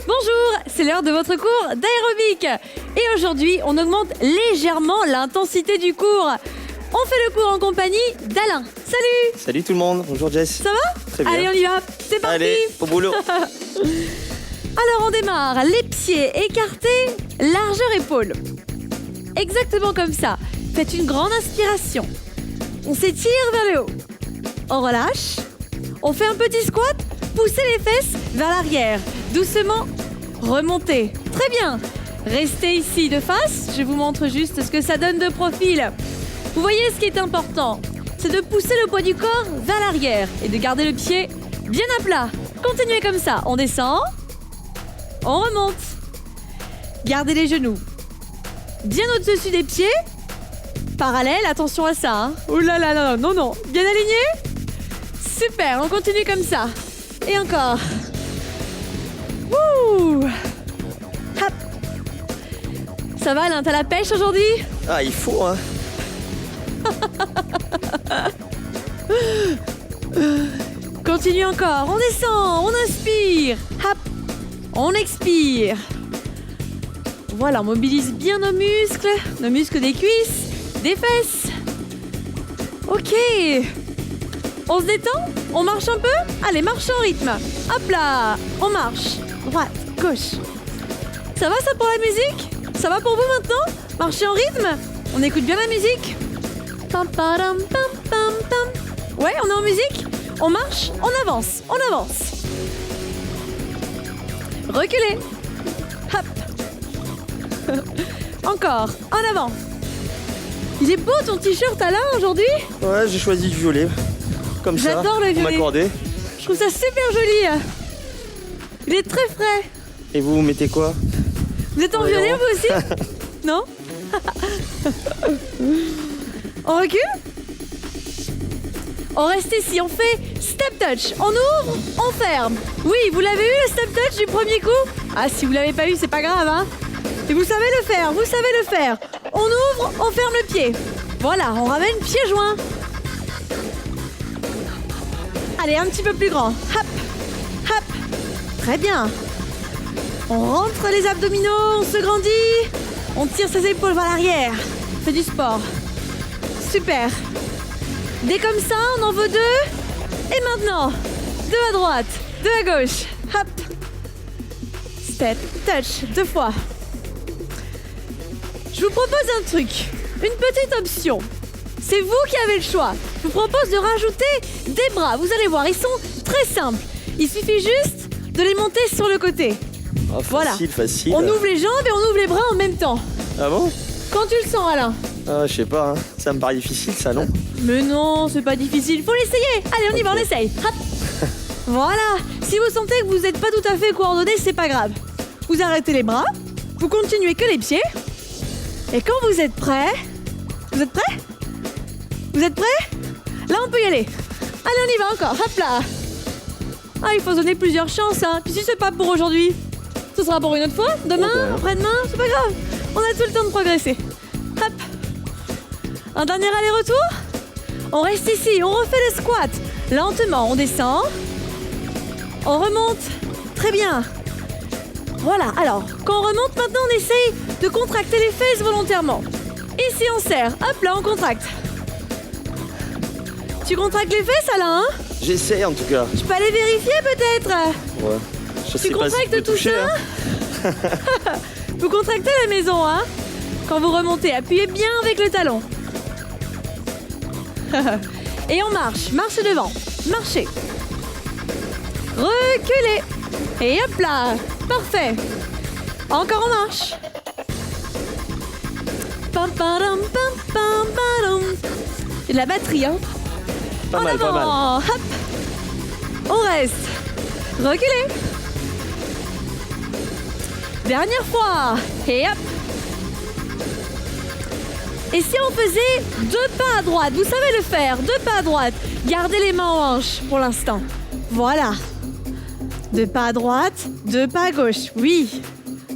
Bonjour, c'est l'heure de votre cours d'aérobic. Et aujourd'hui, on augmente légèrement l'intensité du cours. On fait le cours en compagnie d'Alain. Salut! Salut tout le monde, bonjour Jess. Ça va? Très bien. Allez, on y va. C'est parti. Allez, au boulot. Alors on démarre. Les pieds écartés, largeur épaule. Exactement comme ça. Faites une grande inspiration. On s'étire vers le haut. On relâche. On fait un petit squat. Poussez les fesses vers l'arrière. Doucement, remontez. Très bien. Restez ici de face. Je vous montre juste ce que ça donne de profil. Vous voyez, ce qui est important, c'est de pousser le poids du corps vers l'arrière et de garder le pied bien à plat. Continuez comme ça. On descend. On remonte. Gardez les genoux bien au-dessus des pieds. Parallèle, attention à ça. Hein. Ouh là là là, non, non. Bien aligné. Super, on continue comme ça. Et encore. Ouh. Hop. Ça va, Alain, t'as la pêche aujourd'hui? Ah, il faut, hein. Continue encore, on descend, on inspire. Hop. On expire. Voilà, on mobilise bien nos muscles des cuisses, des fesses. Ok. On se détend? On marche un peu? Allez, marche en rythme. Hop là, on marche. Droite, gauche. Ça va ça pour la musique? Ça va pour vous maintenant? Marchez en rythme? On écoute bien la musique? Pam, padam, pam, pam, pam. Ouais, on est en musique? On marche, on avance, on avance. Reculez. Hop. Encore, en avant. Il est beau ton t-shirt Alain aujourd'hui? Ouais, j'ai choisi du violet. Comme ça, j'adore le pour violet. m'accorder. Je trouve ça super joli. Il est très frais. Et vous mettez quoi? Vous êtes en violet vous aussi? Non? On recule? On reste ici, on fait step touch. On ouvre, on ferme. Oui, vous l'avez eu le step touch du premier coup? Ah, si vous l'avez pas eu, c'est pas grave, hein? Et vous savez le faire, vous savez le faire. On ouvre, on ferme le pied. Voilà, on ramène pieds joints. Allez, un petit peu plus grand. Hop, hop. Très bien. On rentre les abdominaux, on se grandit. On tire ses épaules vers l'arrière. On fait du sport. Super. Dès comme ça, on en veut deux. Et maintenant, deux à droite, deux à gauche. Hop. Step, touch, 2 fois. Je vous propose un truc. Une petite option. C'est vous qui avez le choix. Je vous propose de rajouter des bras. Vous allez voir, ils sont très simples. Il suffit juste de les monter sur le côté. Ah, Voilà. Facile. On ouvre les jambes et on ouvre les bras en même temps. Ah bon? Quand tu le sens, Alain? Ah, je sais pas, hein. Ça me paraît difficile, ça, non? Mais non, c'est pas difficile. Faut l'essayer. Allez, on y va, on essaye. Hop. Voilà. Si vous sentez que vous n'êtes pas tout à fait coordonné, c'est pas grave. Vous arrêtez les bras. Vous continuez que les pieds. Et quand vous êtes prêts... Vous êtes prêts? Vous êtes prêts? Là, on peut y aller. Allez, on y va encore. Hop là. Ah, il faut se donner plusieurs chances, hein. Puis si c'est pas pour aujourd'hui, ce sera pour une autre fois. Demain, Ok. après-demain, c'est pas grave. On a tout le temps de progresser. Hop. Un dernier aller-retour. On reste ici, on refait le squat. Lentement, on descend. On remonte. Très bien. Voilà, alors, quand on remonte, maintenant, on essaye de contracter les fesses volontairement. Ici, on serre. Hop là, on contracte. Tu contractes les fesses, Alain, hein? J'essaie, en tout cas. Je peux aller vérifier, peut-être? Ouais. Je sais Tu pas si contractes je peux tout toucher, ça? hein. Vous contractez à la maison, hein? Quand vous remontez, appuyez bien avec le talon. Et on marche. Marchez devant. Marchez. Reculez. Et hop là. Parfait. Encore on marche. Pam, padam, pam, pam, padam. Il y a de la batterie, hein? Pas En mal, pas avant. mal. Hop. On reste. Reculez. Dernière fois. Et hop. Et si on faisait 2 pas à droite? Vous savez le faire. 2 pas à droite. Gardez les mains en hanche pour l'instant. Voilà. 2 pas à droite, 2 pas à gauche. Oui.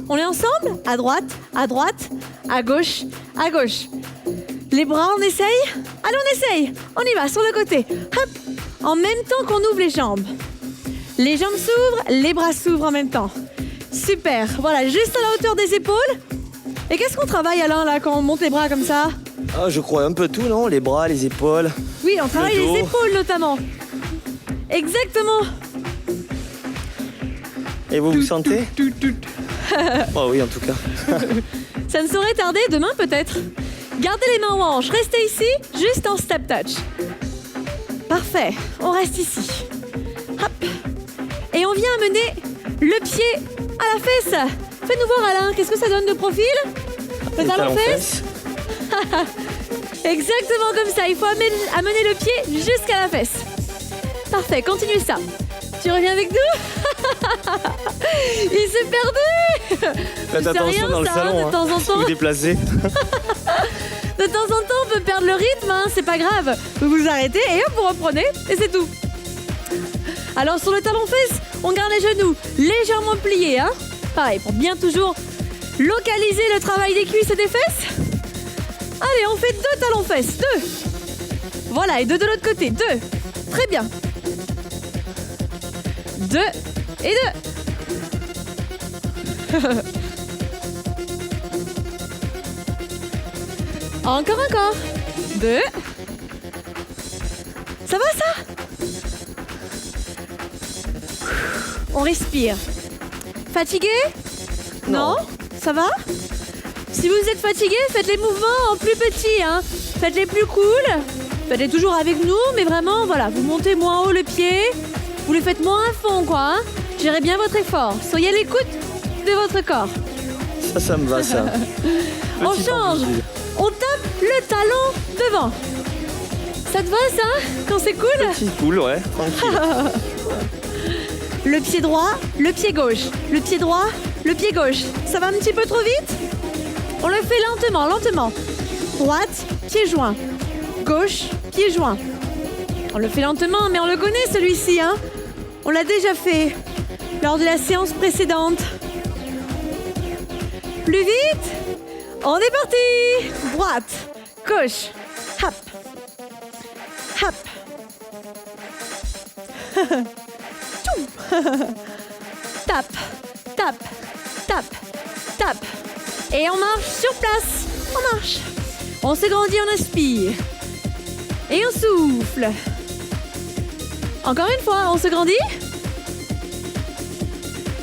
On est ensemble? À droite, à gauche, à gauche. Les bras, on essaye? Allez, on essaye. On y va, sur le côté. Hop. En même temps qu'on ouvre les jambes. Les jambes s'ouvrent, les bras s'ouvrent en même temps. Super. Voilà, juste à la hauteur des épaules. Et qu'est-ce qu'on travaille, Alain, là, quand on monte les bras comme ça? Ah, je crois un peu tout, non? Les bras, les épaules. Oui, on travaille dos. les épaules, notamment. Exactement. Et vous vous sentez? Oh oui, en tout cas. Ça ne saurait tarder, demain peut-être. Gardez les mains aux hanches, restez ici, juste en step touch. Parfait, on reste ici. Hop. Et on vient amener le pied à la fesse. Fais-nous voir, Alain, qu'est-ce que ça donne de profil? Le Les talon talons fesse. Exactement comme ça, il faut amener le pied jusqu'à la fesse. Parfait, continue ça. Tu reviens avec nous? Il s'est perdu. Faites attention rien, dans le ça, salon, de temps en temps. Vous déplacez. De temps en temps, on peut perdre le rythme, hein, c'est pas grave. Vous vous arrêtez et hop, vous reprenez, et c'est tout. Alors, sur le talon-fesse, on garde les genoux légèrement pliés, hein. Pareil, pour bien toujours localiser le travail des cuisses et des fesses. Allez, on fait 2 talons-fesses, 2. Voilà, et 2 de l'autre côté, 2. Très bien. 2 et 2. Encore. 2. Ça va, ça? On respire. Fatigué? Non. Ça va? Si vous êtes fatigué, faites les mouvements en plus petits, hein. Faites-les plus cool. Faites-les toujours avec nous, mais vraiment, voilà, vous montez moins haut le pied. Vous les faites moins à fond, quoi, hein. Gérez bien votre effort. Soyez à l'écoute de votre corps. Ça me va, ça. On Petit change. amplitude. On tape le talon devant. Ça te va, ça? Quand c'est cool? Petit cool, ouais, tranquille. Le pied droit, le pied gauche. Le pied droit, le pied gauche. Ça va un petit peu trop vite? On le fait lentement, lentement. Droite, pied joint. Gauche, pied joint. On le fait lentement, mais on le connaît celui-ci, hein? On l'a déjà fait lors de la séance précédente. Plus vite. On est parti. Droite, gauche, hop, hop. Tape, tape, tape, tape. Et on marche sur place. On marche. On se grandit, on inspire. Et on souffle. Encore une fois, on se grandit.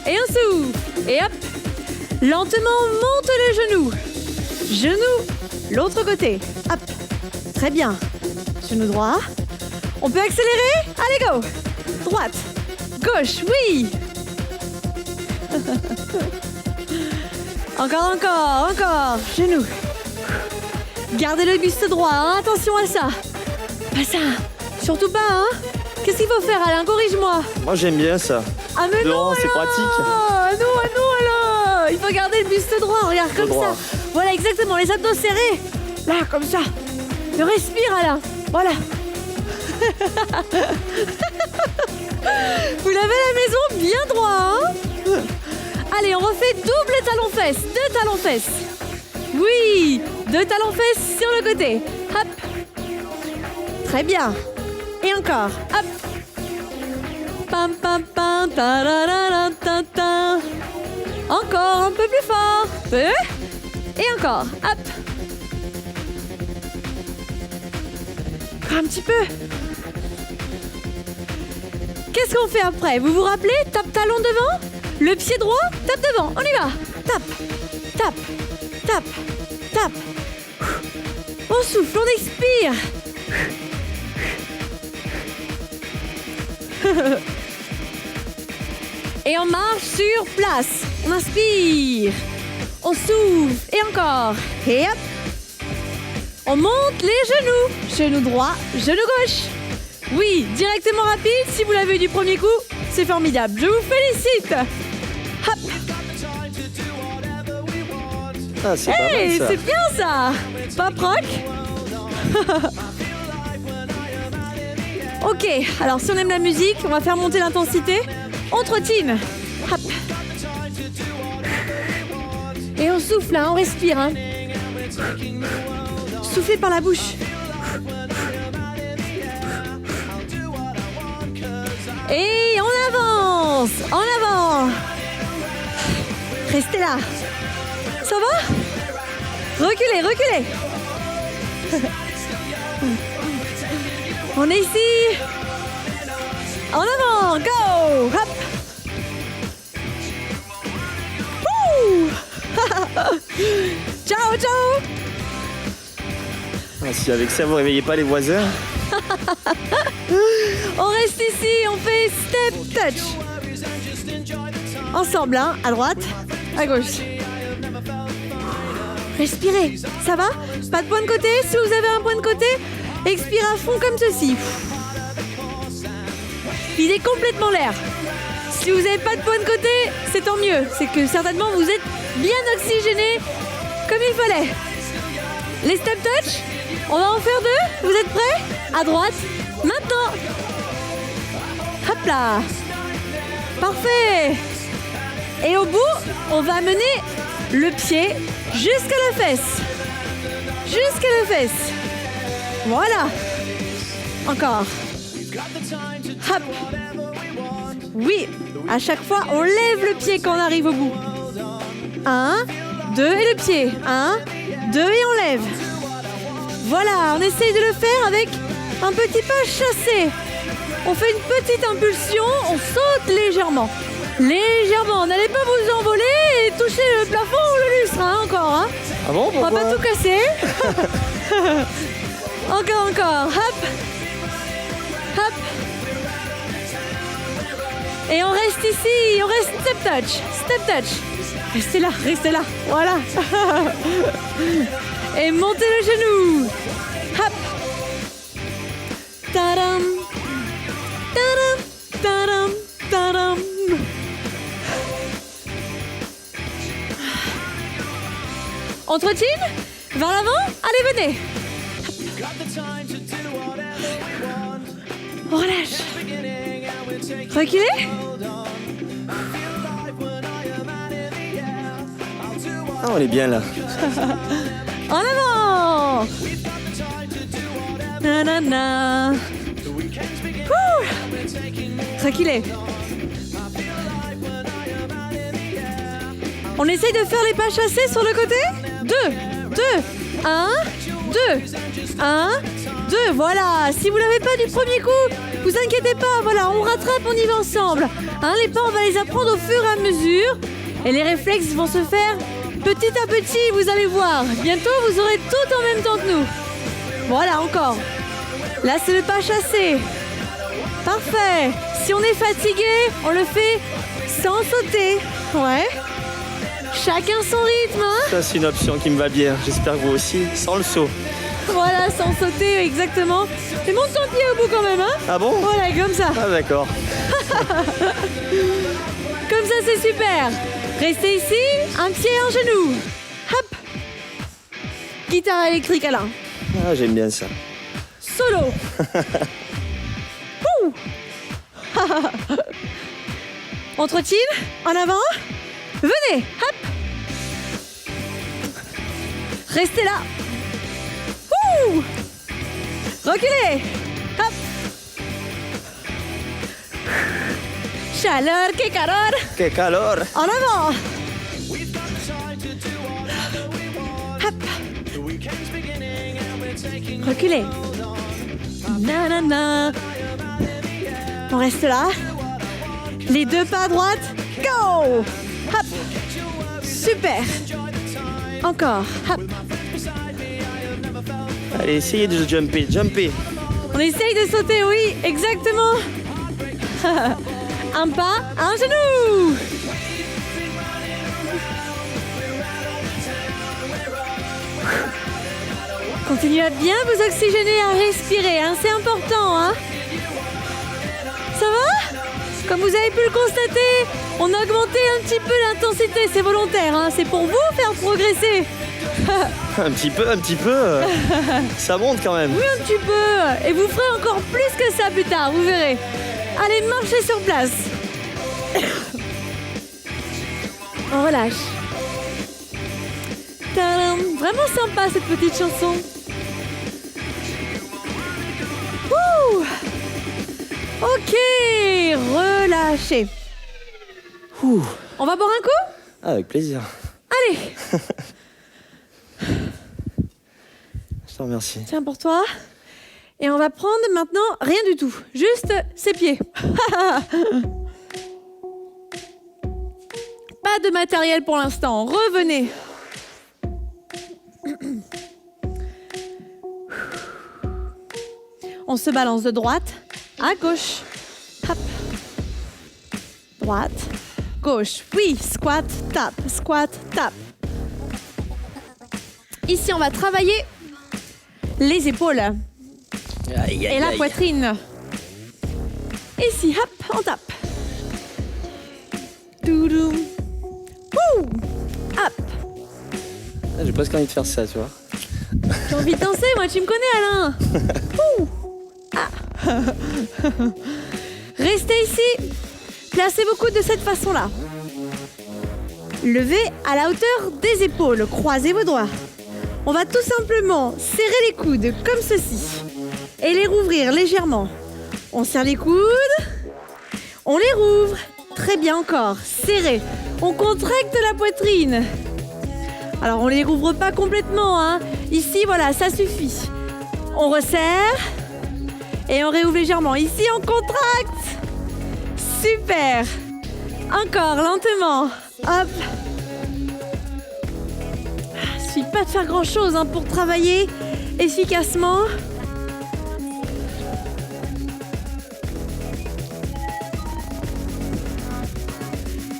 Et on souffle. Et hop. Lentement, on monte le genou. Genou, l'autre côté. Hop. Très bien. Genou droit. On peut accélérer? Allez, go. Droite. Gauche, oui. Encore. Genou. Gardez le buste droit, hein. Attention à ça. Pas ça. Surtout pas, hein. Qu'est-ce qu'il faut faire, Alain? Corrige-moi. Moi, j'aime bien ça. Ah mais non, Non, c'est Alain. pratique. Ah non, Alain. Il faut garder le buste droit, regarde, comme droit. ça. Voilà, exactement, les abdos serrés. Là, comme ça. Je respire, Alain. Voilà. Vous l'avez à la maison bien droit, hein. Allez, on refait double talon-fesse. 2 talons-fesses. Oui, 2 talons-fesses sur le côté. Hop. Très bien. Et encore. Hop. Pam, pam, pam, tararara, ta, ta. Encore un peu plus fort. Et encore. Hop. Encore un petit peu. Qu'est-ce qu'on fait après? Vous vous rappelez? Tape talon devant. Le pied droit, tape devant. On y va. Tape, tape, tape, tape. On souffle, on expire. Et on marche sur place. On inspire. On souffle. Et encore. Et hop. On monte les genoux. Genou droit, genou gauche. Oui, directement rapide. Si vous l'avez eu du premier coup, c'est formidable. Je vous félicite. Hop. Ah, c'est pas Hey, mal, ça. c'est bien ça. Pas proc. Ok, alors si on aime la musique, on va faire monter l'intensité. On trottine. Hop. Et on souffle, hein, on respire. Hein. Soufflez par la bouche. Et on avance. En avant. Restez là. Ça va? Reculez, reculez. On est ici. En avant, go. Hop. Ouh. Ciao, ciao. Ah, si avec ça vous réveillez pas les voisins. On reste ici, on fait step touch. Ensemble, hein, à droite, à gauche. Respirez, ça va? Pas de point de côté? Si vous avez un point de côté, expire à fond comme ceci. Videz complètement l'air. Si vous n'avez pas de point de côté, c'est tant mieux. C'est que certainement vous êtes bien oxygéné comme il fallait. Les step touch, on va en faire 2. Vous êtes prêts? À droite, maintenant. Hop là. Parfait. Et au bout, on va amener le pied jusqu'à la fesse. Jusqu'à la fesse. Voilà. Encore. Hop. Oui, à chaque fois, on lève le pied quand on arrive au bout. 1, 2 et le pied. 1, 2 et on lève. Voilà, on essaye de le faire avec un petit pas chassé. On fait une petite impulsion, on saute légèrement. Légèrement, n'allez pas vous envoler et toucher le plafond ou le lustre, hein, encore. Hein. Ah bon, pourquoi? On va pas tout casser. Encore. Hop. Hop. Et on reste ici, on reste step touch. Step touch. Restez là. Voilà. Et montez le genou. Hop. Tadam. Tadam. Tadam. Tadam. On trottine? Vers l'avant? Allez, venez. On relâche. Reculez. Ah, on est bien là. En avant. Nanana. Reculez. On essaye de faire les pas chassés sur le côté. 2, 1, 2, 1, 2. Voilà. Si vous l'avez pas du premier coup, vous inquiétez pas. Voilà, on rattrape, on y va ensemble. Hein, les pas, on va les apprendre au fur et à mesure. Et les réflexes vont se faire petit à petit, vous allez voir. Bientôt, vous aurez tout en même temps que nous. Voilà, encore. Là, c'est le pas chassé. Parfait. Si on est fatigué, on le fait sans sauter. Ouais. Chacun son rythme, hein. Ça, c'est une option qui me va bien. J'espère que vous aussi, sans le saut. Voilà, sans sauter, exactement. Et monte ton pied au bout quand même, hein. Ah bon? Voilà, comme ça. Ah d'accord. Comme ça, c'est super. Restez ici, un pied, un genou. Hop. Guitare électrique, Alain. Ah, j'aime bien ça. Solo. Ouh. On trottine, en avant. Venez, hop. Restez là. Ouh. Reculez. Hop. Chaleur, que calor. Que calor. En avant. Hop. Reculez. Nanana. On reste là. Les 2 pas à droite. Go. Hop. Super. Encore. Hop. Allez, essayez de jumper. On essaye de sauter, oui, exactement. Un pas, un genou. Continuez à bien vous oxygéner, à respirer, hein, c'est important. Hein. Ça va? Comme vous avez pu le constater, on a augmenté un petit peu l'intensité, c'est volontaire, hein, c'est pour vous faire progresser. Un petit peu. Ça monte quand même. Oui, un petit peu. Et vous ferez encore plus que ça plus tard, vous verrez. Allez, marchez sur place. On relâche. Tadam. Vraiment sympa cette petite chanson. Ouh. Ok, relâchez. Ouh. On va boire un coup? Ah, avec plaisir. Allez, Je te remercie. tiens pour toi. Et on va prendre maintenant rien du tout, juste ses pieds. Pas de matériel pour l'instant, revenez. On se balance de droite à gauche. Hop. Droite, gauche. Oui, squat, tap, squat, tap. Ici, on va travailler les épaules Aïe, et la poitrine. Ici, hop, on tape. Doudou. Ouh. Hop. J'ai presque envie de faire ça, tu vois. J'ai envie de danser, moi, tu me connais, Alain. Ouh. Ah. Restez ici. Placez vos coudes de cette façon-là. Levez à la hauteur des épaules. Croisez vos doigts. On va tout simplement serrer les coudes comme ceci et les rouvrir légèrement. On serre les coudes, on les rouvre. Très bien encore, serré. On contracte la poitrine. Alors on les rouvre pas complètement, hein. Ici, voilà, ça suffit. On resserre et on réouvre légèrement. Ici, on contracte. Super. Encore, lentement. Hop. Il ne suffit pas de faire grand chose hein, pour travailler efficacement.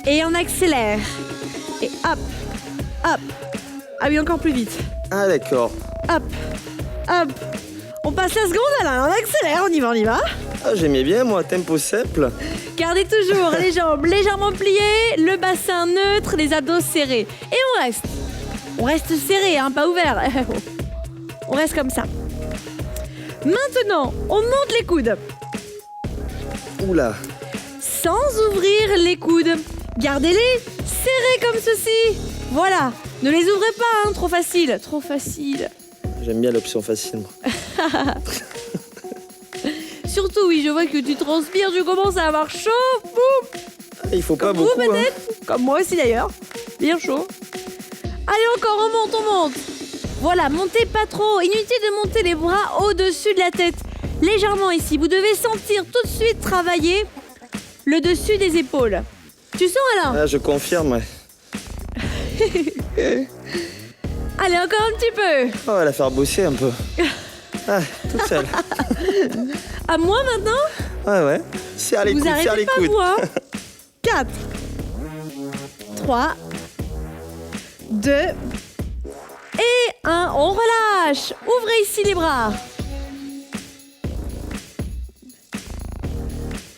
Et on accélère. Et hop, hop. Ah oui, encore plus vite. Ah, d'accord. Hop, hop. On passe la seconde, Alain. On accélère, on y va. Ah, j'aimais bien, moi, tempo simple. Gardez toujours les jambes légèrement pliées, le bassin neutre, les abdos serrés. Et on reste. On reste serré, hein, pas ouvert. On reste comme ça. Maintenant, on monte les coudes. Oula. Sans ouvrir les coudes. Gardez-les serrés comme ceci. Voilà. Ne les ouvrez pas, hein, trop facile. Trop facile. J'aime bien l'option facile, moi. Surtout, oui, je vois que tu transpires, tu commences à avoir chaud. Boum. Il faut pas Comme vous, beaucoup, hein. peut-être. Comme moi aussi, d'ailleurs. Bien chaud. Allez, encore, on monte. Voilà, montez pas trop. Inutile de monter les bras au-dessus de la tête. Légèrement ici. Vous devez sentir tout de suite travailler le dessus des épaules. Tu sens, Alain? Ah, je confirme, ouais. Allez, encore un petit peu. Oh, elle va faire bosser un peu. Ah, toute seule. À moi maintenant? Ouais. Serre les Vous coudes, serre arrêtez les pas, coudes. vous, hein. 4, 3, 2 et 1. On relâche. Ouvrez ici les bras.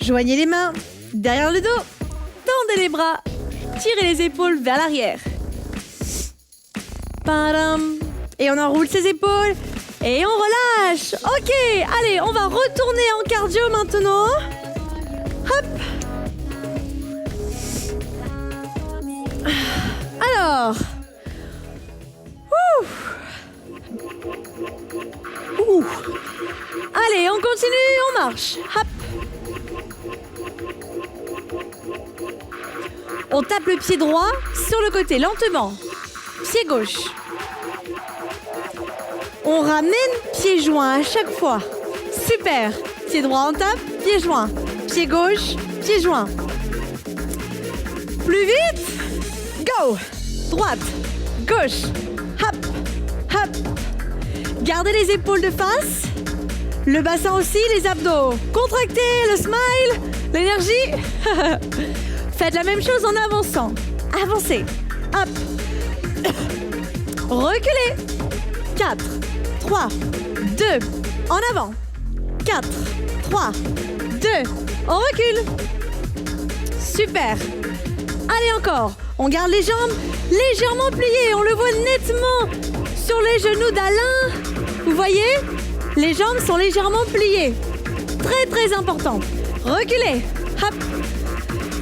Joignez les mains derrière le dos. Tendez les bras. Tirez les épaules vers l'arrière. Padam. Et on enroule ses épaules. Et on relâche. Ok, allez, on va retourner en cardio maintenant. Hop. Alors. Ouh. Allez, on continue, on marche. Hop. On tape le pied droit sur le côté, lentement. Pied gauche. On ramène pied joint à chaque fois. Super. Pied droit, on tape, pied joint. Pied gauche, pied joint. Plus vite. Go. Droite, gauche. Hop, hop. Gardez les épaules de face. Le bassin aussi, les abdos. Contractez, le smile, l'énergie. Faites la même chose en avançant. Avancez. Hop. Reculez. 4, 3, 2. En avant. 4, 3, 2. On recule. Super. Allez encore. On garde les jambes légèrement pliées. On le voit nettement sur les genoux d'Alain. Vous voyez? Les jambes sont légèrement pliées. Très, très important. Reculez. Hop.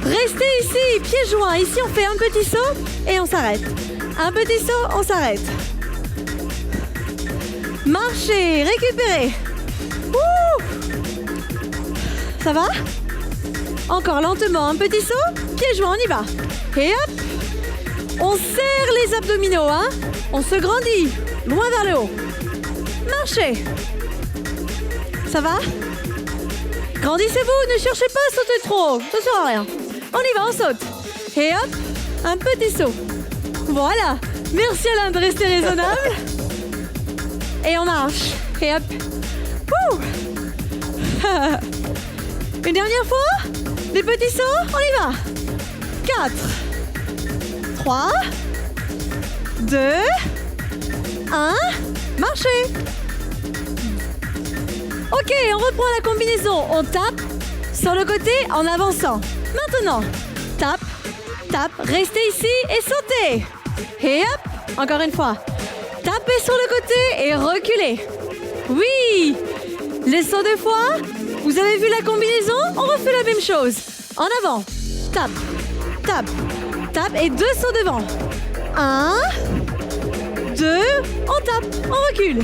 Restez ici, pieds joints. Ici, on fait un petit saut et on s'arrête. Un petit saut, on s'arrête. Marchez, récupérez. Ouh. Ça va? Encore lentement, un petit saut. Pieds joints, on y va. Et hop. On serre les abdominaux, hein. On se grandit, loin vers le haut. Marchez. Ça va? Grandissez-vous, ne cherchez pas à sauter trop, ça sert à rien. On y va, on saute. Et hop, un petit saut. Voilà. Merci Alain de rester raisonnable. Et on marche. Et hop. Ouh. Une dernière fois. Des petits sauts, on y va. 4, 3, 2, 1, marchez. Ok, on reprend la combinaison. On tape sur le côté en avançant. Maintenant, tape, tape, restez ici et sautez. Et hop, encore une fois. Tapez sur le côté et reculez. Oui, les sauts de fois. Vous avez vu la combinaison? On refait la même chose. En avant, tape, tape, tape et 2 sauts devant. 1, 2, on tape, on recule.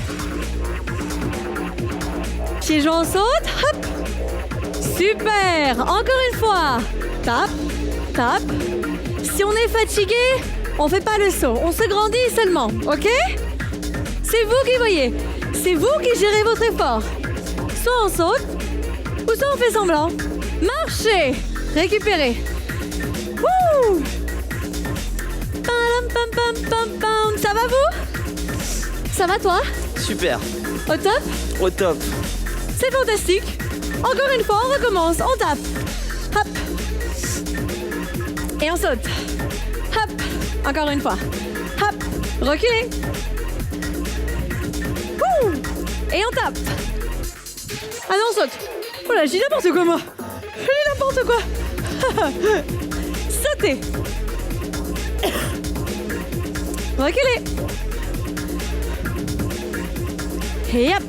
Pieds joints, on saute, hop. Super, encore une fois. Tape, tape. Si on est fatigué, on fait pas le saut, on se grandit seulement, ok? C'est vous qui voyez, c'est vous qui gérez votre effort. Soit on saute, ou soit on fait semblant. Marchez, récupérez. Wouh! Pam, pam, pam, pam, pam. Ça va vous? Ça va toi? Super. Au top? Au top. C'est fantastique. Encore une fois, on recommence. On tape. Hop. Et on saute. Hop. Encore une fois. Hop. Reculez. Wouh! Et on tape. Ah non, on saute. Voilà, je dis n'importe quoi, moi. Je dis n'importe quoi. Sautez. Reculez. Et hop.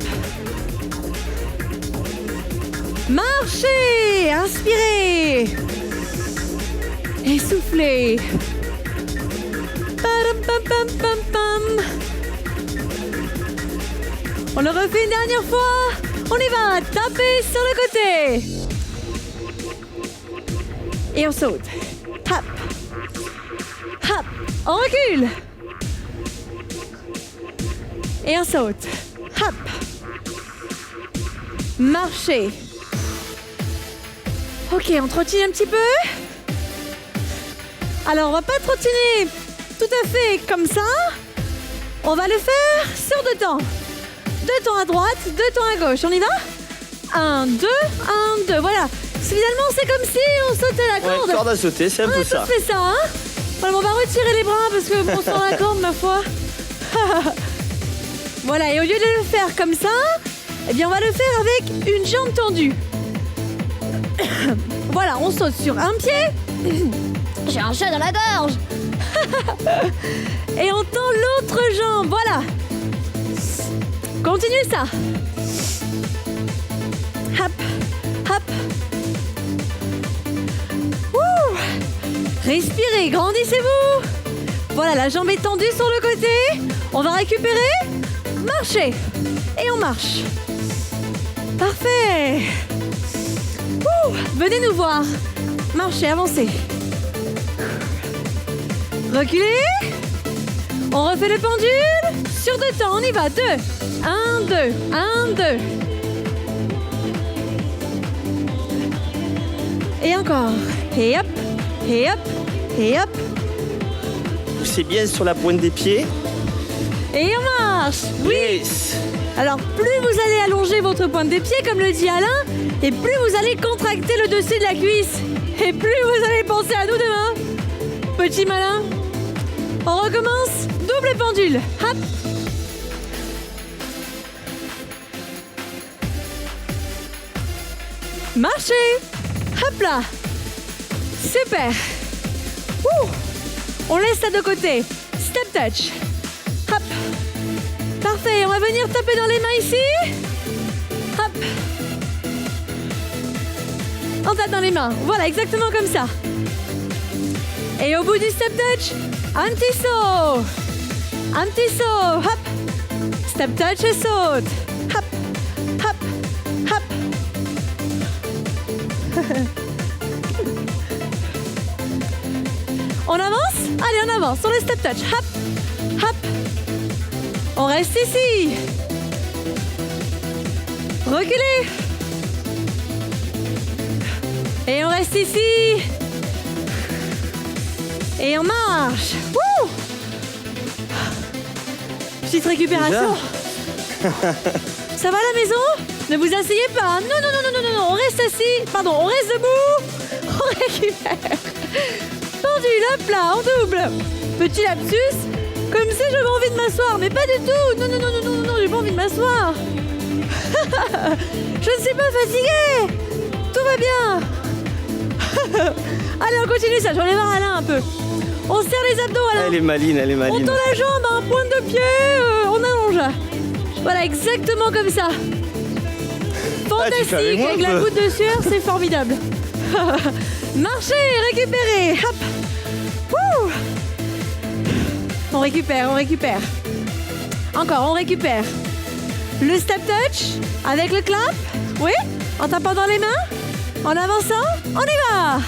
Marchez. Inspirez. Et soufflez. Pam, pam, pam, pam, pam. On le refait une dernière fois. On y va. Tapez sur le côté. Et on saute. Hop. Hop. On recule. Et on saute. Hop. Marchez. Ok, on trottine un petit peu. Alors, on va pas trottiner tout à fait comme ça. On va le faire sur 2 temps. 2 temps à droite, 2 temps à gauche. On y va? 1, 2, 1, 2. Voilà. Finalement, c'est comme si on sautait la corde. Ouais, corde à sauter, c'est un peu ça. On a tous fait ça, hein? Voilà, on va retirer les bras parce que bon, sans la corde, ma foi. Voilà, et au lieu de le faire comme ça, eh bien, on va le faire avec une jambe tendue. Voilà, on saute sur un pied. J'ai un chat dans la gorge. Et on tend l'autre jambe, voilà. Continuez ça. Hop, hop. Ouh. Respirez, grandissez-vous. Voilà, la jambe est tendue sur le côté. On va récupérer. Marchez. Et on marche. Parfait. Ouh. Venez nous voir. Marchez, avancez. Reculez. On refait le pendule. Sur 2 temps, on y va. 2. 1, 2. 1, 2. Et encore. Et hop. Et hop. Et hop. Poussez bien sur la pointe des pieds. Et on marche. Oui. Yes. Alors, plus vous allez allonger votre pointe des pieds, comme le dit Alain, et plus vous allez contracter le dessus de la cuisse. Et plus vous allez penser à nous demain. Petit malin. On recommence. Double pendule. Hop. Marchez. Hop là. Super. Ouh. On laisse ça de côté. Step touch. Hop. Parfait. On va venir taper dans les mains ici. Hop. On tape dans les mains. Voilà, exactement comme ça. Et au bout du step touch, un petit saut. Un petit saut. Hop. Step touch et saute. Hop. Hop. Hop. On avance? Allez, on avance sur le step touch. Hop, hop. On reste ici. Reculez. Et on reste ici. Et on marche. Wouh! Petite récupération. Ça va la maison? Ne vous asseyez pas. Non, non, non, non, non, non, on reste assis. Pardon, on reste debout. On récupère. Pendule, hop là, en double. Petit lapsus. Comme si j'avais envie de m'asseoir, mais pas du tout. Non, non, non, non, non, non, j'ai pas envie de m'asseoir. Je ne suis pas fatiguée. Tout va bien. Allez, on continue ça. Je vais aller voir Alain un peu. On serre les abdos, Alain. Elle est maline, elle est On maline. tend la jambe, hein, pointe de pied, on allonge. Voilà, exactement comme ça. Fantastique, avec moi, avec la un peu. goutte de sueur, c'est formidable. Marchez, récupérez, hop. Wouh. On récupère, on récupère. Encore, on récupère. Le step touch, avec le clap, oui, en tapant dans les mains, en avançant, on y va.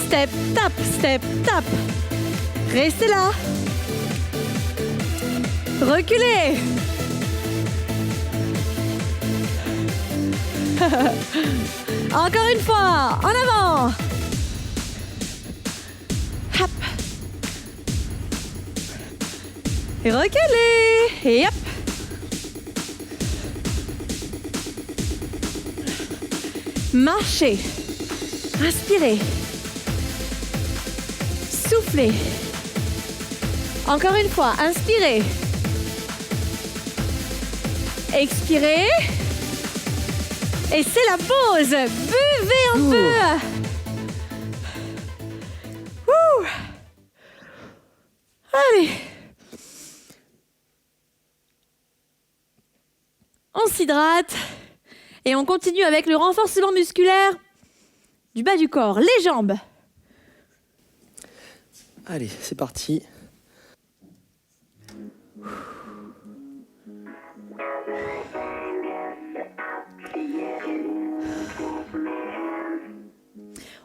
Step, tap, step, tap. Restez là. Reculez. Encore une fois, en avant. Hop. Et reculez. Et hop. Marchez. Inspirez. Soufflez. Encore une fois, inspirez. Expirez. Et c'est la pause. Buvez un peu. Ouh. Allez. On s'hydrate. Et on continue avec le renforcement musculaire du bas du corps. Les jambes. Allez, c'est parti.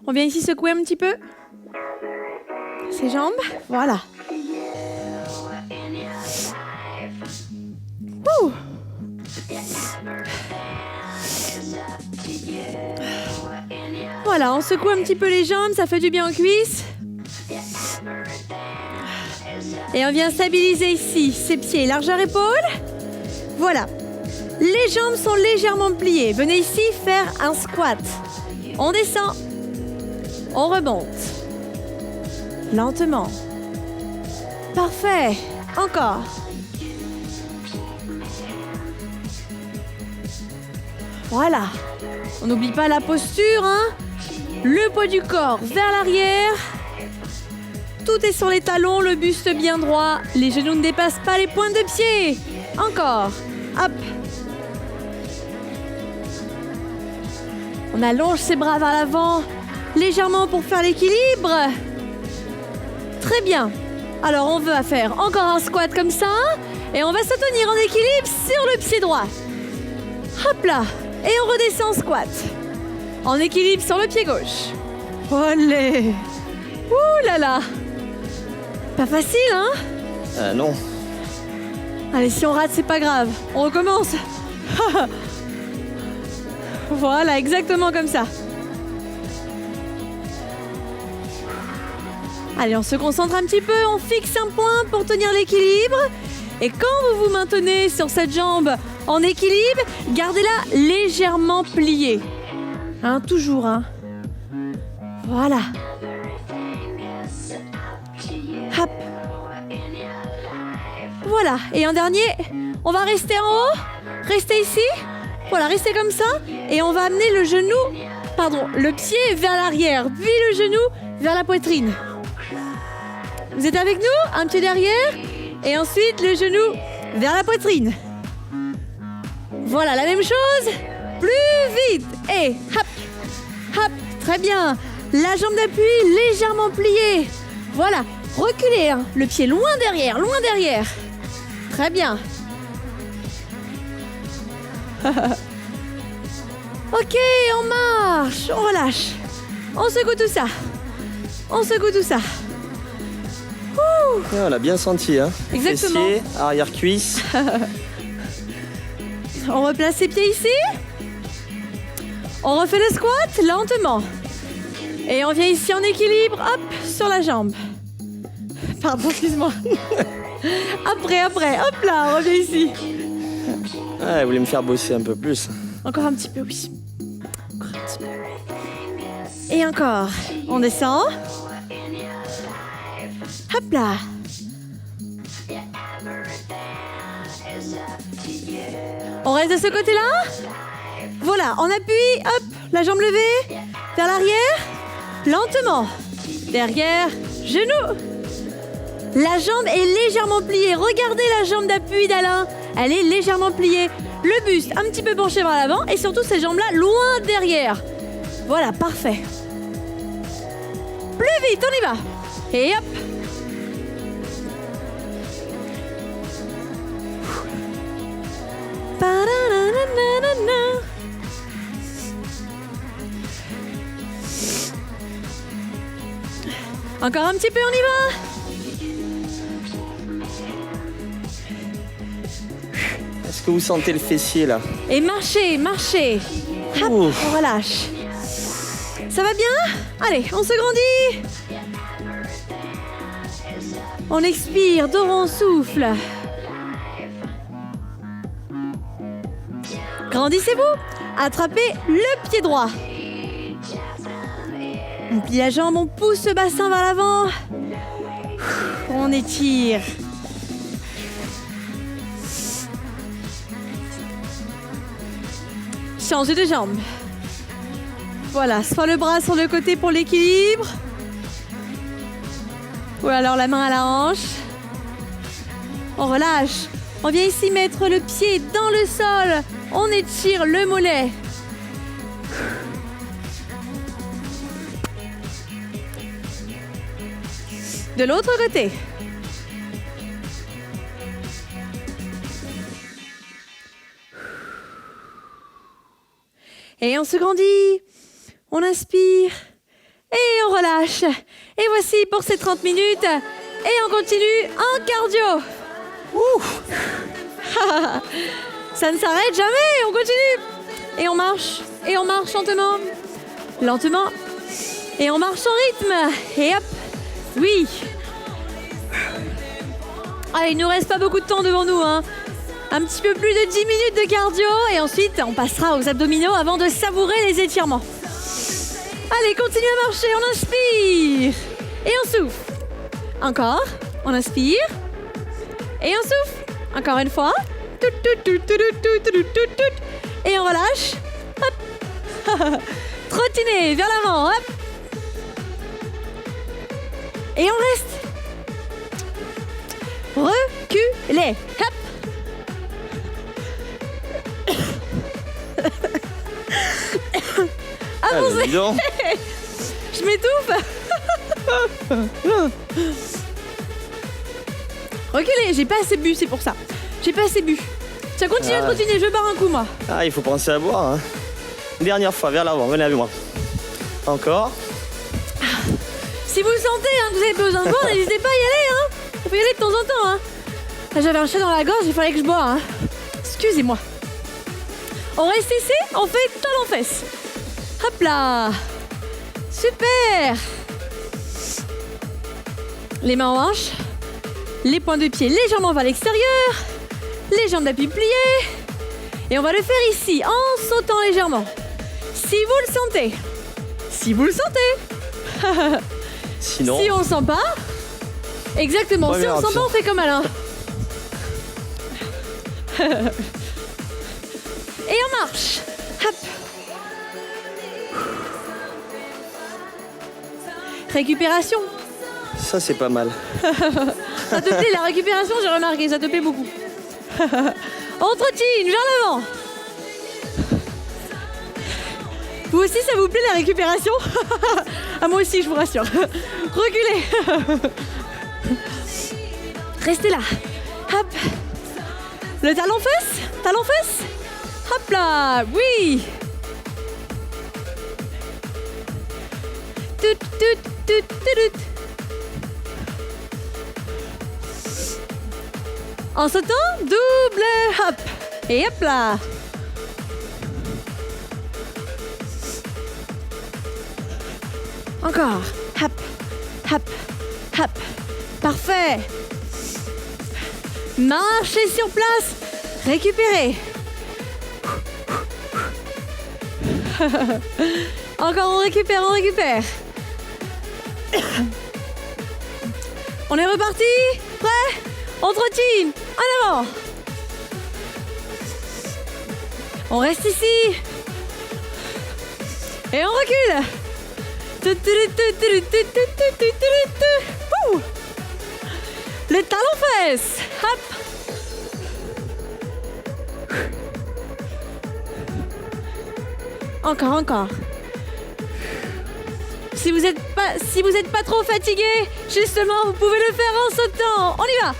On vient ici secouer un petit peu ses jambes. Voilà. Ouh. Voilà, on secoue un petit peu les jambes, ça fait du bien aux cuisses. Et on vient stabiliser ici ses pieds, largeur épaule. Voilà. Les jambes sont légèrement pliées. Venez ici faire un squat. On descend. On remonte. Lentement. Parfait. Encore. Voilà. On n'oublie pas la posture, hein. Le poids du corps vers l'arrière. Tout est sur les talons, le buste bien droit. Les genoux ne dépassent pas les pointes de pied. Encore. Hop. On allonge ses bras vers l'avant, légèrement pour faire l'équilibre. Très bien. Alors on veut faire encore un squat comme ça. Et on va se tenir en équilibre sur le pied droit. Hop là. Et on redescend en squat. En équilibre sur le pied gauche. Olé. Ouh là là. Pas facile, hein? Non. Allez, si on rate, c'est pas grave. On recommence. Voilà, exactement comme ça. Allez, on se concentre un petit peu, on fixe un point pour tenir l'équilibre. Et quand vous vous maintenez sur cette jambe en équilibre, gardez-la légèrement pliée. Hein, toujours, hein. Voilà. Hop. Voilà, et un dernier, on va rester en haut, rester ici. Voilà, restez comme ça. Et on va amener le genou, le pied vers l'arrière, puis le genou vers la poitrine. Vous êtes avec nous? Un pied derrière. Et ensuite, le genou vers la poitrine. Voilà, la même chose. Plus vite. Et hop, hop, très bien. La jambe d'appui légèrement pliée. Voilà, reculez, hein. Le pied loin derrière, loin derrière. Très bien. Ok, on marche, on relâche. On secoue tout ça. On secoue tout ça. Ouais, on a bien senti, hein. Exactement. Fessier, arrière-cuisse. On replace ses pieds ici. On refait le squat lentement. Et on vient ici en équilibre, hop, sur la jambe. Pardon, excuse-moi. Après, hop là, on revient ici. Ah, elle voulait me faire bosser un peu plus. Encore un petit peu, oui. Encore un petit peu. Et encore. On descend. Hop là. On reste de ce côté-là. Voilà, on appuie, hop, la jambe levée, vers l'arrière, lentement. Derrière, genou. La jambe est légèrement pliée. Regardez la jambe d'appui d'Alain. Elle est légèrement pliée. Le buste un petit peu penché vers l'avant et surtout cette jambe-là loin derrière. Voilà, parfait. Plus vite, on y va. Et hop. Pa-da-da-da-da-da. Encore un petit peu, on y va. Est-ce que vous sentez le fessier, là? Et marchez. Hop, Ouf. on relâche. Ça va bien? Allez, on se grandit. On expire, dos on souffle. Grandissez-vous. Attrapez le pied droit. On plie la jambe, on pousse le bassin vers l'avant. On étire. Changez de jambe. Voilà, soit le bras sur le côté pour l'équilibre. Ou alors la main à la hanche. On relâche. On vient ici mettre le pied dans le sol. On étire le mollet. De l'autre côté. Et on se grandit. On inspire. Et on relâche. Et voici pour ces 30 minutes. Et on continue en cardio. Ouh. Ça ne s'arrête jamais. On continue. Et on marche. Et on marche lentement. Lentement. Et on marche en rythme. Et hop. Oui. Allez, il nous reste pas beaucoup de temps devant nous, hein. Un petit peu plus de 10 minutes de cardio et ensuite on passera aux abdominaux avant de savourer les étirements. Allez, continuez à marcher, on inspire et on souffle. Encore, on inspire et on souffle. Encore une fois. Et on relâche. Hop. Trottinez vers l'avant, hop. Et on reste. Reculez. Hop. Avancez. Allez, dis donc. Je m'étouffe. Reculez, j'ai pas assez bu, c'est pour ça. J'ai pas assez bu. Tiens, continue à trottiner, je barre un coup, moi. Ah, il faut penser à boire, hein. Dernière fois, vers l'avant, venez avec moi. Encore. Si vous le sentez, hein, que vous avez besoin de boire, n'hésitez pas à y aller, hein. Il faut y aller de temps en temps, hein. Là, j'avais un chat dans la gorge, il fallait que je bois, hein. Excusez-moi. On reste ici, on fait talons-fesses. Hop là. Super. Les mains en hanche. Les points de pied légèrement vers l'extérieur. Les jambes d'appui pliées. Et on va le faire ici, en sautant légèrement. Si vous le sentez. Si vous le sentez. Sinon. Si on sent pas. Exactement, si on sent pas, on fait comme Alain. Et on marche. Hop. Récupération. Ça, c'est pas mal. Ça te plaît la récupération, j'ai remarqué, ça te plaît beaucoup. On trottine vers l'avant. Vous aussi, ça vous plaît la récupération? Ah, moi aussi, je vous rassure. Reculez. Restez là. Hop. Le talon-fesse. Talon-fesse. Hop là. Oui. Tout, tout, tout, tout, tout. En sautant, double hop. Et hop là. Encore. Hop, hop, hop. Parfait. Marchez sur place. Récupérez. Encore, on récupère, on récupère. On est reparti. Prêt? On trottine. En avant. On reste ici. Et on recule. Ouh. Le talon-fesse. Hop. Encore, encore. Si vous êtes pas trop fatigué, justement, vous pouvez le faire en sautant. On y va.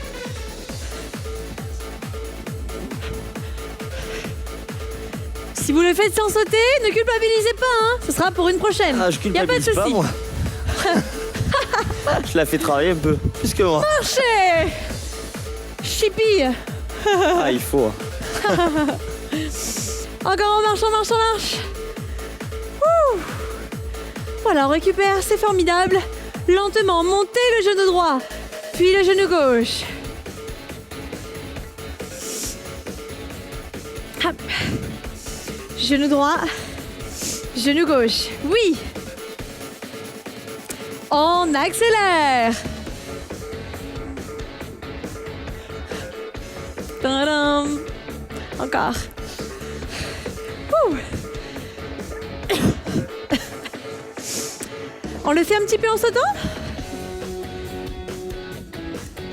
Si vous le faites sans sauter, ne culpabilisez pas, hein. Ce sera pour une prochaine. Ah, je Y a pas de culpabilise pas, souci. moi. Je la fais travailler un peu, plus que moi. Marchez. Chippy. Ah, il faut. Encore, on marche, on marche, on marche. Ouh. Voilà, on récupère, c'est formidable. Lentement, montez le genou droit, puis le genou gauche. Hop. Genou droit, genou gauche. Oui. On accélère. Tadam. Encore. Ouh. On le fait un petit peu en sautant?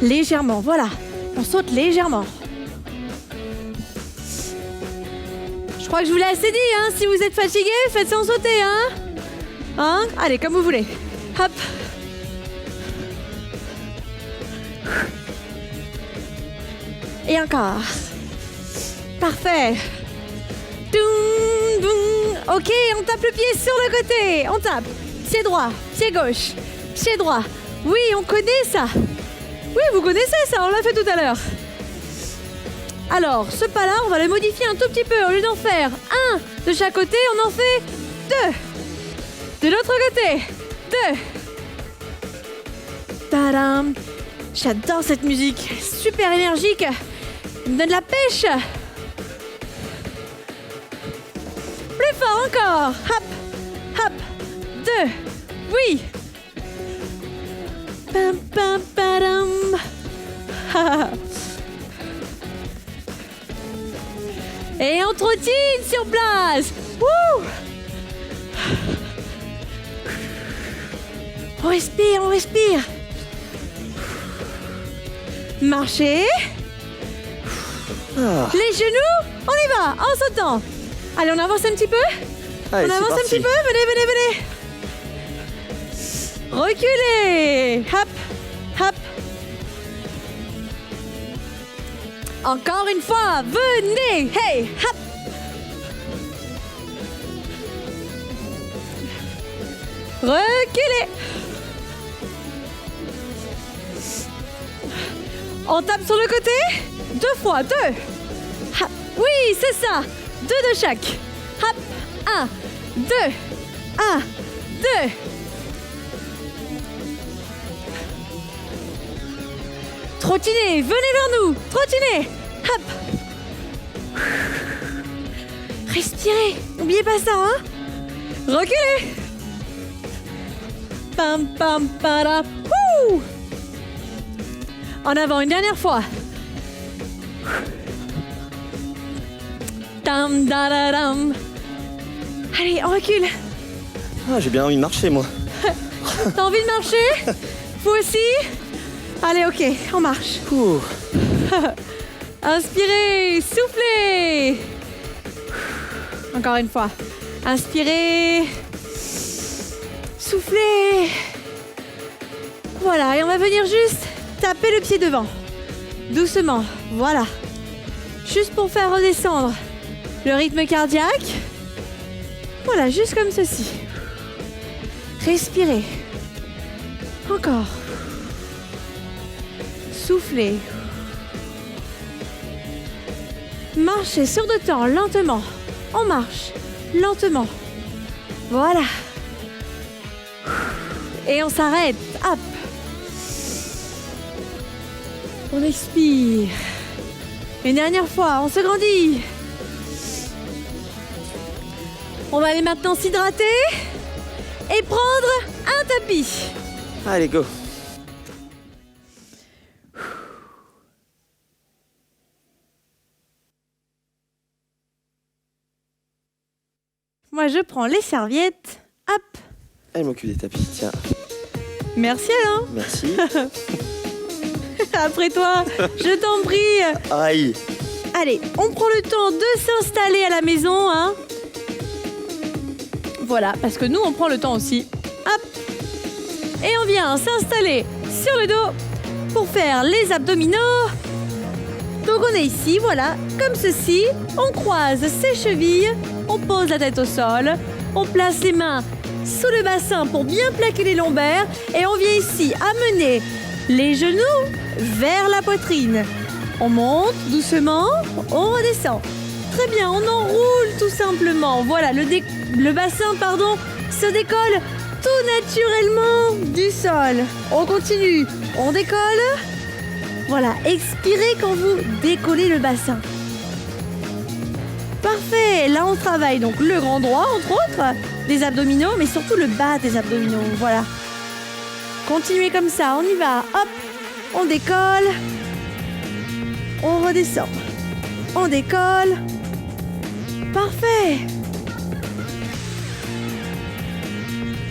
Légèrement, voilà. On saute légèrement. Je crois que je vous l'ai assez dit, hein. Si vous êtes fatigué, faites sans sauter, hein. Hein? Allez, comme vous voulez. Hop. Et encore. Parfait. Doum, doum. Ok, on tape le pied sur le côté. On tape. Pied droit, pied gauche, pied droit. Oui, on connaît ça. Oui, vous connaissez ça, on l'a fait tout à l'heure. Alors, ce pas-là, on va le modifier un tout petit peu. Au lieu d'en faire un de chaque côté, on en fait deux. De l'autre côté, deux. Tadam. J'adore cette musique, super énergique. Il me donne la pêche. Plus fort encore. Hop, hop. Deux. Oui. Pam, pam, padam. Et on trottine sur place. Wouh. On respire, on respire. Marchez. Ah. Les genoux, on y va, en sautant. Allez, on avance un petit peu. Allez, On c'est avance un parti. petit peu, venez, venez, venez. Reculez. Hop, hop. Encore une fois, venez. Hey, hop. Reculez. On tape sur le côté. Deux fois, deux. Hop. Oui, c'est ça. Deux de chaque. Hop. Un, deux. Un, deux. Trottinez, venez vers nous. Trottinez. Hop. Respirez. N'oubliez pas ça, hein. Reculez. Pam, pam, para. Ouh. En avant, une dernière fois. Tam, da, da, dam. Allez, on recule. Ah, j'ai bien envie de marcher, moi. T'as envie de marcher? Vous aussi? Allez, ok, on marche. Ouh. Inspirez, soufflez. Encore une fois. Inspirez. Soufflez. Voilà, et on va venir juste taper le pied devant. Doucement, voilà. Juste pour faire redescendre le rythme cardiaque. Voilà, juste comme ceci. Respirez. Encore. Soufflez. Marchez sur 2 temps, lentement. On marche, lentement. Voilà. Et on s'arrête. Hop. On expire. Une dernière fois, on se grandit. On va aller maintenant s'hydrater et prendre un tapis. Allez, go. Moi, je prends les serviettes. Hop. Elle m'occupe des tapis, tiens. Merci Alain. Merci. Après toi, je t'en prie. Aïe. Allez, on prend le temps de s'installer à la maison, hein. Voilà, parce que nous, on prend le temps aussi. Hop. Et on vient s'installer sur le dos pour faire les abdominaux. Donc on est ici, voilà, comme ceci. On croise ses chevilles, on pose la tête au sol, on place les mains sous le bassin pour bien plaquer les lombaires et on vient ici amener les genoux vers la poitrine. On monte doucement, on redescend. Très bien, on enroule tout simplement. Voilà, le bassin, se décolle tout naturellement du sol. On continue, on décolle. Voilà, expirez quand vous décollez le bassin. Parfait, là on travaille donc le grand droit entre autres, des abdominaux, mais surtout le bas des abdominaux, voilà. Continuez comme ça, on y va, hop, on décolle, on redescend, on décolle, parfait.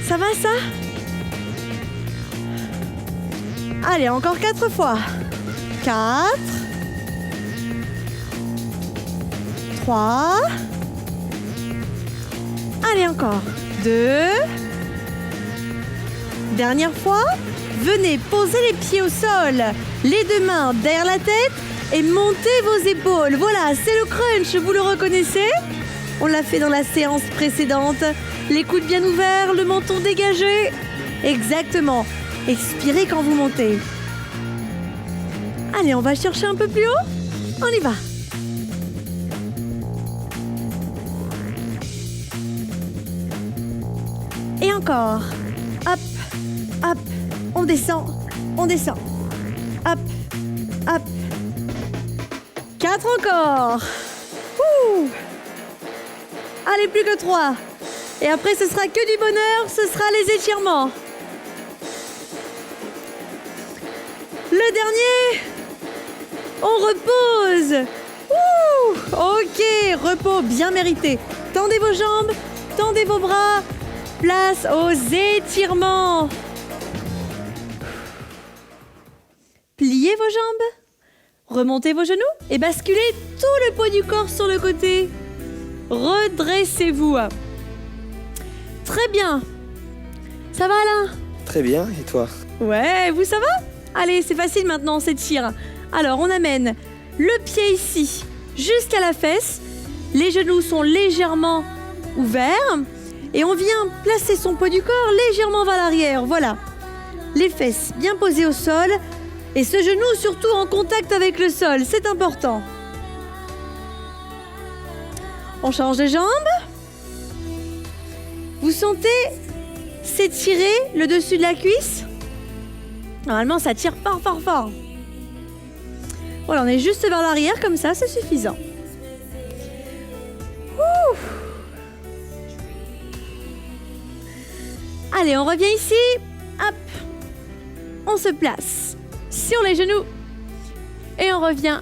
Ça va ça? Allez, encore 4 fois. 4, 3, allez encore, 2, dernière fois, venez poser les pieds au sol, les 2 mains derrière la tête et montez vos épaules, voilà, c'est le crunch, vous le reconnaissez? On l'a fait dans la séance précédente, les coudes bien ouverts, le menton dégagé, exactement, expirez quand vous montez. Allez, on va chercher un peu plus haut. On y va. Et encore. Hop, hop. On descend, on descend. Hop, hop. 4 encore. Ouh. Allez, plus que 3. Et après, ce sera que du bonheur. Ce sera les étirements. Le dernier. On repose. Ouh, ok, repos bien mérité. Tendez vos jambes, tendez vos bras. Place aux étirements. Pliez vos jambes. Remontez vos genoux et basculez tout le poids du corps sur le côté. Redressez-vous. Très bien. Ça va Alain? Très bien, et toi? Ouais, vous ça va? Allez, c'est facile maintenant, on s'étire. Alors, on amène le pied ici jusqu'à la fesse. Les genoux sont légèrement ouverts. Et on vient placer son poids du corps légèrement vers l'arrière. Voilà. Les fesses bien posées au sol. Et ce genou surtout en contact avec le sol. C'est important. On change de jambe. Vous sentez s'étirer le dessus de la cuisse? Normalement, ça tire fort, fort, fort. Voilà, on est juste vers l'arrière, comme ça, c'est suffisant. Ouh. Allez, on revient ici. Hop. On se place sur les genoux. Et on revient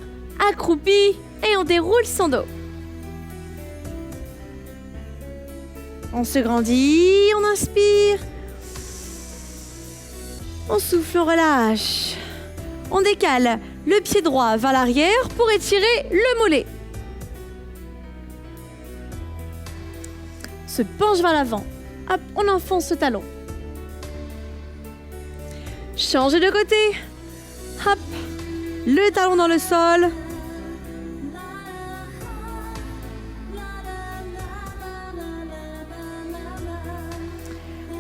accroupi et on déroule son dos. On se grandit, on inspire. On souffle, on relâche. On décale le pied droit vers l'arrière pour étirer le mollet. Se penche vers l'avant. Hop, on enfonce le talon. Changez de côté. Hop, le talon dans le sol.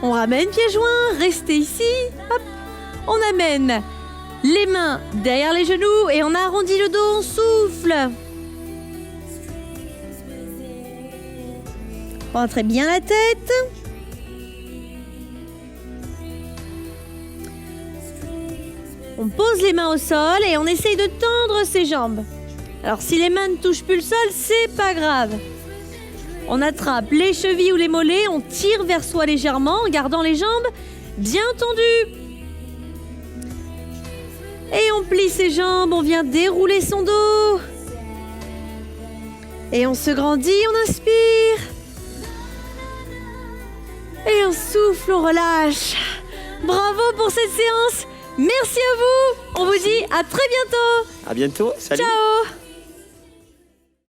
On ramène pieds joints, restez ici. Hop, on amène les mains derrière les genoux et on arrondit le dos, on souffle. Rentrez bien la tête. On pose les mains au sol et on essaye de tendre ses jambes. Alors si les mains ne touchent plus le sol, c'est pas grave. On attrape les chevilles ou les mollets, on tire vers soi légèrement en gardant les jambes bien tendues. Et on plie ses jambes, on vient dérouler son dos. Et on se grandit, on inspire. Et on souffle, on relâche. Bravo pour cette séance. Merci à vous. On vous dit à très bientôt. À bientôt. Salut. Ciao.